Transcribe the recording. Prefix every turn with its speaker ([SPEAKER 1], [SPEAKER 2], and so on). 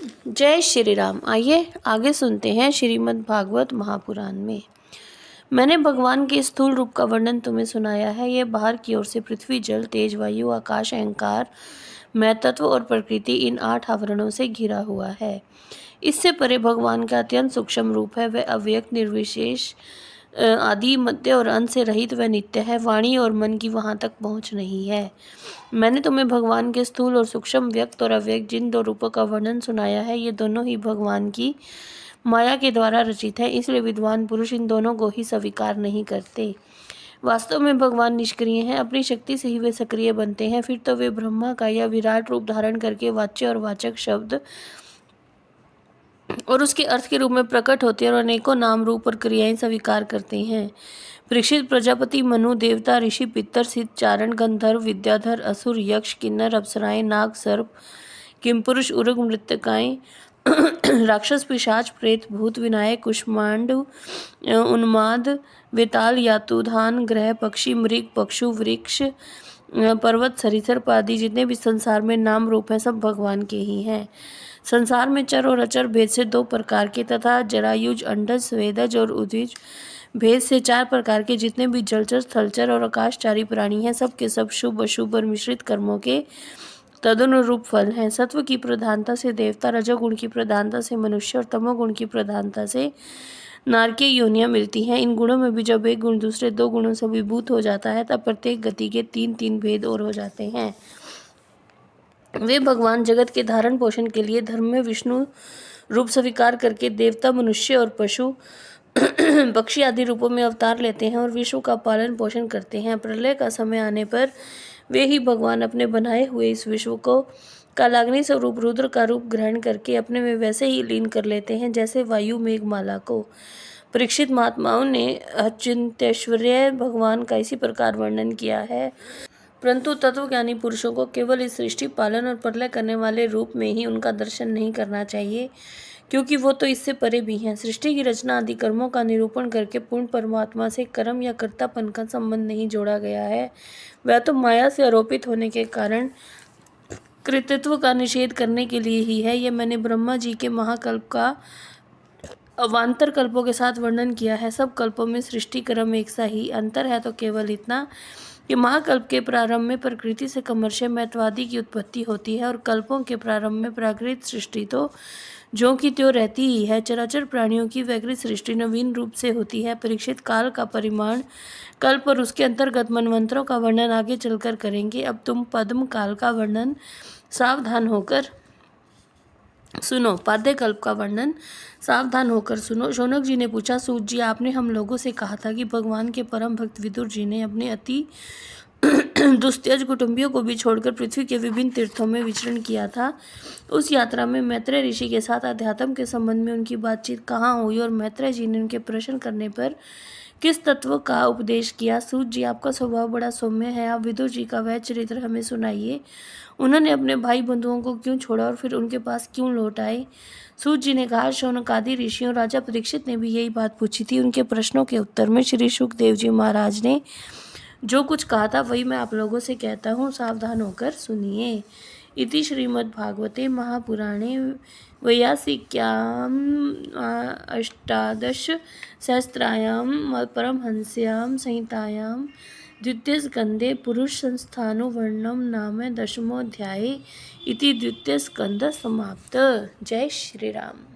[SPEAKER 1] जय श्री राम। आइए आगे सुनते हैं श्रीमद् भागवत महापुराण में। मैंने भगवान के स्थूल रूप का वर्णन तुम्हें सुनाया है। यह बाहर की ओर से पृथ्वी, जल, तेज, वायु, आकाश, अहंकार, मैं तत्व और प्रकृति, इन 8 आवरणों से घिरा हुआ है। इससे परे भगवान का अत्यंत सूक्ष्म रूप है। वह अव्यक्त, निर्विशेष, आदि, मध्य और अंत से रहित व नित्य है। वाणी और मन की वहां तक पहुंच नहीं है। मैंने तुम्हें भगवान के स्थूल और सूक्ष्म, व्यक्त और अव्यक्त जिन 2 रूपों का वर्णन सुनाया है, ये दोनों ही भगवान की माया के द्वारा रचित है। इसलिए विद्वान पुरुष इन दोनों को ही स्वीकार नहीं करते। वास्तव में भगवान निष्क्रिय हैं। अपनी शक्ति से ही वे सक्रिय बनते हैं। फिर तो वे ब्रह्मा का यह विराट रूप धारण करके वाच्य और वाचक शब्द और उसके अर्थ के रूप में प्रकट होते हैं और अनेकों नाम, रूप और क्रियाएं स्वीकार करते हैं। परीक्षित, प्रजापति, मनु, देवता, ऋषि, पितर, सिद्ध, चारण, गंधर्व, विद्याधर, असुर, यक्ष, किन्नर, अप्सराएं, नाग, सर्प, किमपुरुष, उरग, मृतकाएं, राक्षस, पिशाच, प्रेत, भूत, विनायक, कुष्मांड, उन्माद, वेताल, यातुधान, ग्रह, पक्षी, मृग, पक्षु, वृक्ष, पर्वत, सरीसृप आदि जितने भी संसार में नाम रूप हैं, सब भगवान के ही हैं। संसार में चर और अचर भेद से 2 प्रकार के तथा जरायुज, अंडज, स्वेदज और उद्भिज भेद से 4 प्रकार के जितने भी जलचर, स्थलचर और आकाशचारी प्राणी हैं, सब के सब शुभ अशुभ और मिश्रित कर्मों के तदनुरूप फल हैं। सत्व की प्रधानता से देवता, रजोगुण की प्रधानता से मनुष्य और तमोगुण की प्रधानता से नारकीय योनियां मिलती हैं। इन गुणों में भी जब एक गुण दूसरे 2 गुणों से विभूत हो जाता है, तब प्रत्येक गति के 3-3 भेद और हो जाते हैं। वे भगवान जगत के धारण पोषण के लिए धर्म में विष्णु रूप स्वीकार करके देवता, मनुष्य और पशु, पक्षी आदि रूपों में अवतार लेते हैं और विश्व का पालन पोषण करते हैं। प्रलय का समय आने पर वे ही भगवान अपने बनाए हुए इस विश्व को कालाग्नि स्वरूप रुद्र का रूप ग्रहण करके अपने में वैसे ही लीन कर लेते हैं जैसे वायु मेघमाला को। परीक्षित, महात्माओं ने अचिंत्यैश्वर्य भगवान का इसी प्रकार वर्णन किया है, परंतु तत्वज्ञानी पुरुषों को केवल इस सृष्टि, पालन और प्रलय करने वाले रूप में ही उनका दर्शन नहीं करना चाहिए, क्योंकि वो तो इससे परे भी हैं। सृष्टि की रचना आदि कर्मों का निरूपण करके पूर्ण परमात्मा से कर्म या कर्तापन का संबंध नहीं जोड़ा गया है। वह तो माया से आरोपित होने के कारण कृतित्व का निषेध करने के लिए ही है। यह मैंने ब्रह्मा जी के महाकल्प का अवान्तर कल्पों के साथ वर्णन किया है। सब कल्पों में सृष्टि क्रम एक सा ही, अंतर है तो केवल इतना कि महाकल्प के प्रारंभ में प्रकृति से कमर्षय महत्वादि की उत्पत्ति होती है और कल्पों के प्रारंभ में प्राकृत सृष्टि तो ज्यों की त्यों रहती ही है। चराचर प्राणियों की वैकृत सृष्टि नवीन रूप से होती है। परीक्षित, काल का परिमाण कल्प और उसके अंतर्गत मनवंतरों का वर्णन आगे चलकर करेंगे। अब तुम पद्म काल का वर्णन सावधान होकर सुनो। पाद्य कल्प का वर्णन सावधान होकर सुनो। शौनक जी ने पूछा, सूत जी, आपने हम लोगों से कहा था कि भगवान के परम भक्त विदुर जी ने अपने अति दुस्त्यज कुटुंबियों को भी छोड़कर पृथ्वी के विभिन्न तीर्थों में विचरण किया था। उस यात्रा में मैत्रेय ऋषि के साथ अध्यात्म के संबंध में उनकी बातचीत कहाँ हुई और मैत्रेय जी ने उनके प्रश्न करने पर किस तत्व का उपदेश किया? सूत जी, आपका स्वभाव बड़ा सौम्य है, आप विदुर जी का वह चरित्र हमें सुनाइए। उन्होंने अपने भाई बंधुओं को क्यों छोड़ा और फिर उनके पास क्यों लौट आए? सूत जी ने कहा, शौनक आदि ऋषियों, राजा परीक्षित ने भी यही बात पूछी थी। उनके प्रश्नों के उत्तर में श्री शुकदेव जी महाराज ने जो कुछ कहा था वही मैं आप लोगों से कहता हूँ, सावधान होकर सुनिए। इति श्रीमद्भागवते महापुराणे वैयासिक्याम अष्टादश सहस्रायां परमहंस्यां संहितायां द्वितीय स्कंदे पुरुष संस्थानो वर्णनम नाम 10मोऽध्याये। इति द्वितीय स्कंद समाप्त। जय श्री राम।